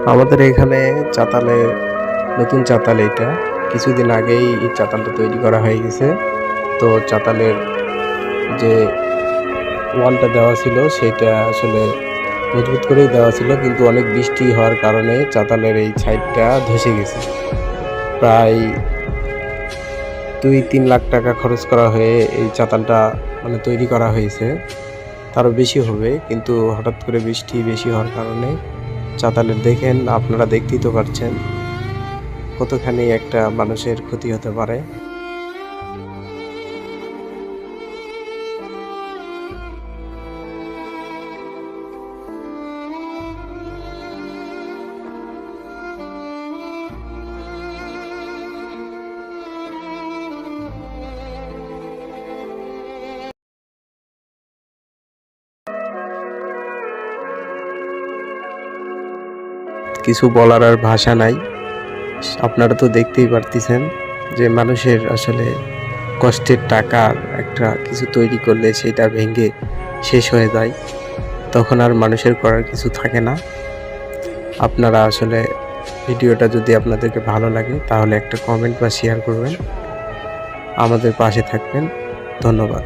আমাদের এখানে চাতালে নতুন চাতাল এটা কিছুদিন আগেই এই চাতালটা তৈরি করা হয়ে গেছে। তো চাতালের যে ওয়ালটা দেওয়া ছিল সেটা আসলে মজবুত করেই দেওয়া ছিল, কিন্তু অনেক বৃষ্টি হওয়ার কারণে চাতালের এই সাইডটা ধসে গেছে। প্রায় 2-3 লাখ টাকা খরচ করা হয়ে এই চাতালটা তৈরি করা হয়েছে, তারও বেশি হবে। কিন্তু হঠাৎ করে বৃষ্টি বেশি হওয়ার কারণে চাতালের দেখেন, আপনারা দেখতেই তো পারছেন কতখানি একটা মানুষের ক্ষতি হতে পারে। কিছু বলার আর ভাষা নাই। আপনারা তো দেখতেই পারতেছেন যে মানুষের আসলে কষ্টের টাকার একটা কিছু তৈরি করলে সেটা ভেঙে শেষ হয়ে যায়, তখন আর মানুষের করার কিছু থাকে না। আপনারা আসলে ভিডিওটা যদি আপনাদেরকে ভালো লাগে তাহলে একটা কমেন্ট বা শেয়ার করবেন, আমাদের পাশে থাকবেন। ধন্যবাদ।